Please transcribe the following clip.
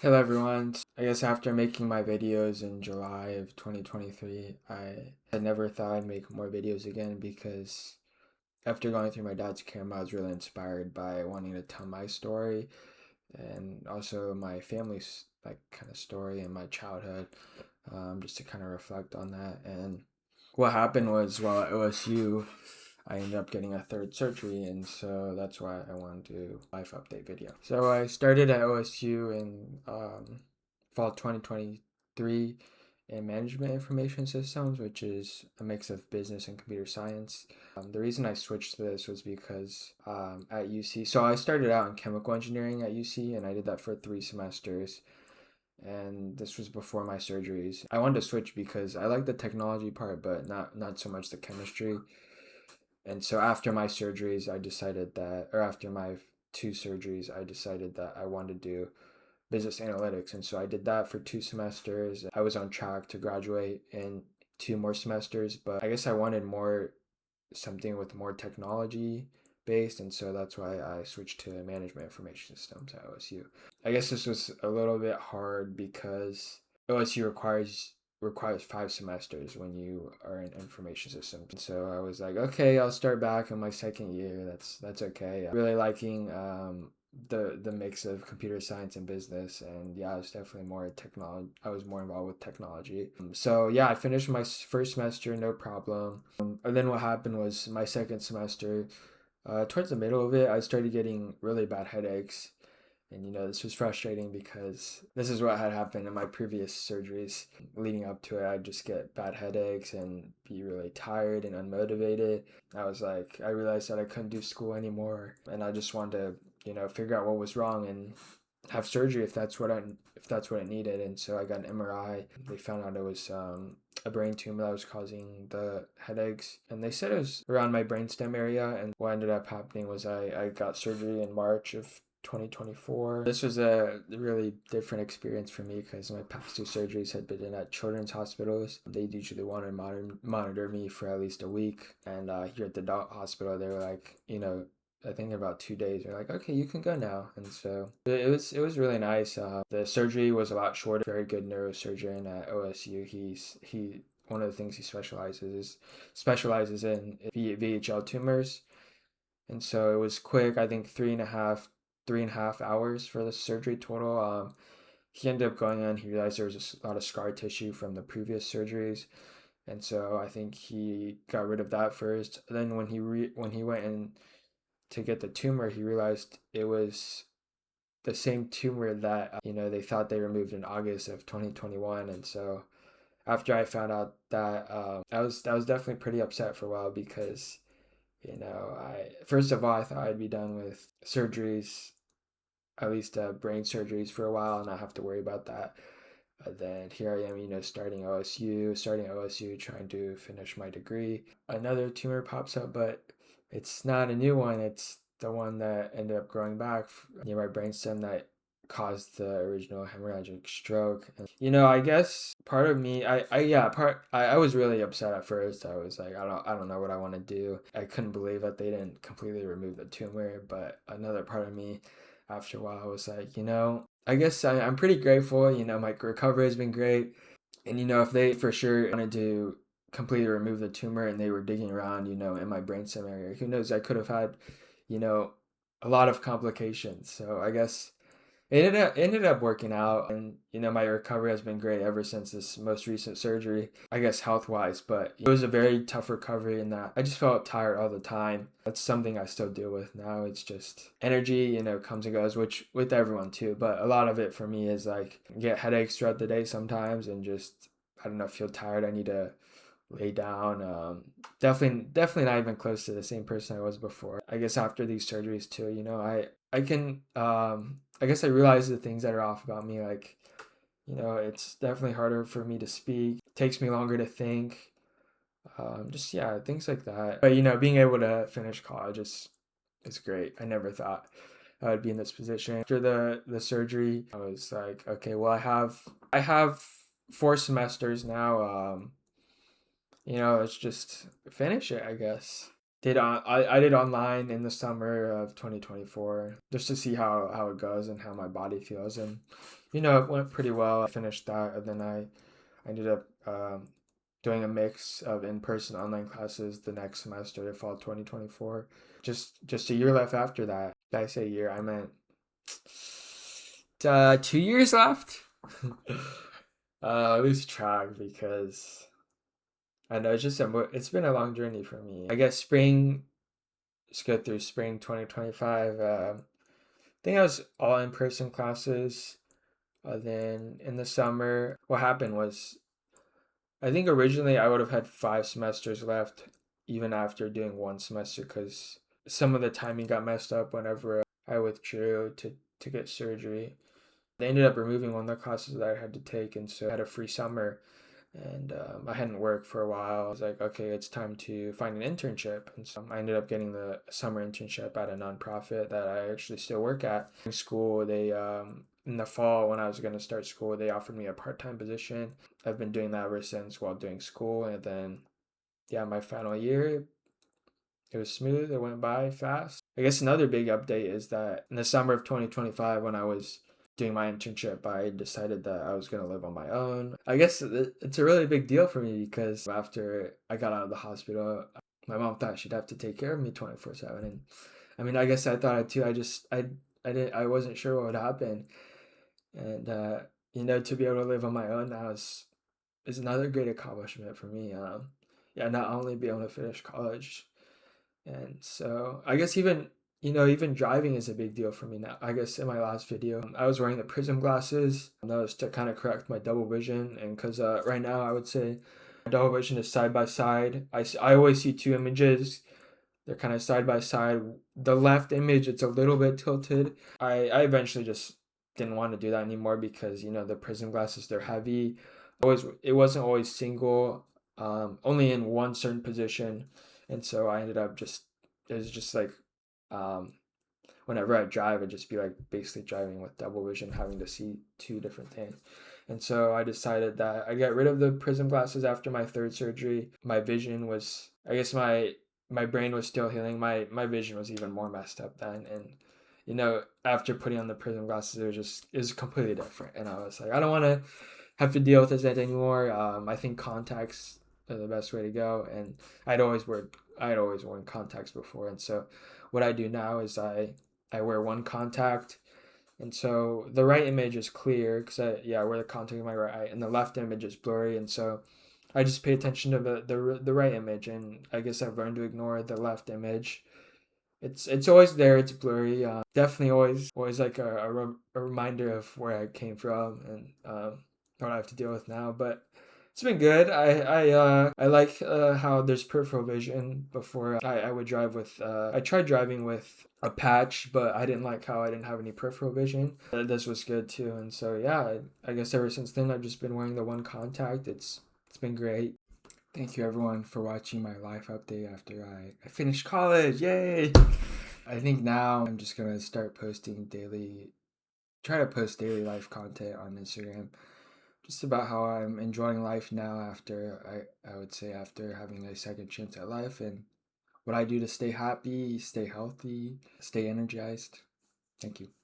Hello everyone. I guess after making my videos in July of 2023, I never thought I'd make more videos again because after going through my dad's camera, I was really inspired by wanting to tell my story and also my family's like kind of story and my childhood, just to kind of reflect on that. And what happened was while at OSU, I ended up getting a third surgery, and so that's why I wanted to do a life update video. So I started at OSU in fall 2023 in management information systems, which is a mix of business and computer science. The reason I switched to this was because at UC, so I started out in chemical engineering at UC, and I did that for 3 semesters. And this was before my surgeries. I wanted to switch because I like the technology part, but not so much the chemistry. And so after my surgeries, I decided that, or after my 2 surgeries, I decided that I wanted to do business analytics. And so I did that for 2 semesters. I was on track to graduate in 2 more semesters, but I guess I wanted more, something with more technology based. And so that's why I switched to management information systems at OSU. I guess this was a little bit hard because OSU requires 5 semesters when you are in information systems. So I was like, okay, I'll start back in my second year. That's okay. Really liking the mix of computer science and business, and yeah, I was definitely more technology. I was more involved with technology. So yeah, I finished my first semester, no problem. And then what happened was my second semester, towards the middle of it, I started getting really bad headaches. And this was frustrating because this is what had happened in my previous surgeries. Leading up to it, I'd just get bad headaches and be really tired and unmotivated. I realized that I couldn't do school anymore, and I just wanted to, figure out what was wrong and have surgery if that's what I needed. And so I got an MRI. They found out it was a brain tumor that was causing the headaches, and they said it was around my brainstem area. And what ended up happening was I got surgery in March of 2024. This was a really different experience for me because my past 2 surgeries had been at children's hospitals. They usually want to monitor me for at least a week, and here at the hospital, they were like, I think in about 2 days, they're like, okay, you can go now. And so it was really nice. The surgery was a lot shorter. Very good neurosurgeon at OSU. He one of the things he specializes in VHL tumors, and so it was quick. I think 3.5 hours for the surgery total. He ended up going in. He realized there was a lot of scar tissue from the previous surgeries, and so I think he got rid of that first. Then when he went in to get the tumor, he realized it was the same tumor that they thought they removed in August of 2021. And so after I found out that, I was definitely pretty upset for a while because I first of all I thought I'd be done with surgeries, at least brain surgeries, for a while and not have to worry about that. Then here I am, starting OSU, trying to finish my degree. Another tumor pops up, but it's not a new one. It's the one that ended up growing back near my brainstem that caused the original hemorrhagic stroke. And, I guess part of me, I was really upset at first. I was like, I don't know what I want to do. I couldn't believe that they didn't completely remove the tumor. But another part of me, after a while, was like, I guess I'm pretty grateful. My recovery has been great. And, if they for sure wanted to completely remove the tumor and they were digging around, in my brainstem area, who knows? I could have had, you know, a lot of complications. So I guess it ended up working out, and my recovery has been great ever since this most recent surgery, I guess, health wise. But it was a very tough recovery in that I just felt tired all the time. That's something I still deal with now. It's just energy, comes and goes, which with everyone too, but a lot of it for me is like get headaches throughout the day sometimes, and just, I don't know, feel tired. I need to lay down. Definitely not even close to the same person I was before. I guess after these surgeries too, I can I guess I realize the things that are off about me. Like, it's definitely harder for me to speak. It takes me longer to think. Just yeah, things like that. But being able to finish college is great. I never thought I would be in this position. After the surgery, I was like, okay, well, I have 4 semesters now. Let's just finish it, I guess. I did online in the summer of 2024 just to see how it goes and how my body feels, and it went pretty well. I finished that, and then I ended up doing a mix of in-person online classes the next semester, fall 2024. Just a year left after that. Did I say year? I meant 2 years left. I lose track because I know it's been a long journey for me. I guess let's go through spring 2025. I think I was all in-person classes. Then in the summer, what happened was I think originally I would have had 5 semesters left, even after doing one semester, because some of the timing got messed up whenever I withdrew to get surgery. They ended up removing one of the classes that I had to take, and so I had a free summer. And I hadn't worked for a while. I was like, okay, it's time to find an internship. And so I ended up getting the summer internship at a nonprofit that I actually still work at. In school, they in the fall when I was going to start school, they offered me a part-time position. I've been doing that ever since while doing school. And then, yeah, my final year, it was smooth. It went by fast. I guess another big update is that in the summer of 2025, when I was doing my internship, I decided that I was going to live on my own. I guess it's a really big deal for me because after I got out of the hospital, my mom thought she'd have to take care of me 24/7. And I mean, I guess I thought it too. I wasn't sure what would happen. And, to be able to live on my own now is another great accomplishment for me. Yeah, not only be able to finish college, and so I guess even driving is a big deal for me now. I guess in my last video, I was wearing the prism glasses. That was to kind of correct my double vision. And because right now I would say my double vision is side by side. I always see two images. They're kind of side by side. The left image, it's a little bit tilted. I eventually just didn't want to do that anymore because, the prism glasses, they're heavy. It wasn't always single, only in one certain position. And so I ended up it was just like, um, whenever I drive, I'd just be like basically driving with double vision, having to see two different things. And so I decided that I got rid of the prism glasses after my third surgery. My vision was, I guess my brain was still healing. My vision was even more messed up then. And after putting on the prism glasses, it was completely different. And I was like, I don't want to have to deal with this anymore. I think contacts are the best way to go. And I'd always worn contacts before. And so what I do now is I wear one contact, and so the right image is clear because I wear the contact in my right eye, and the left image is blurry, and so I just pay attention to the right image, and I guess I've learned to ignore the left image. It's always there. It's blurry. Definitely always like a reminder of where I came from and what I have to deal with now. But it's been good. I like how there's peripheral vision. Before I would drive with I tried driving with a patch, but I didn't like how I didn't have any peripheral vision. This was good too, and so yeah, I guess ever since then I've just been wearing the one contact. It's been great. Thank you everyone for watching my life update after I finished college. Yay! I think now I'm just gonna start try to post daily life content on Instagram. Just about how I'm enjoying life now after I would say after having a second chance at life, and what I do to stay happy, stay healthy, stay energized. Thank you.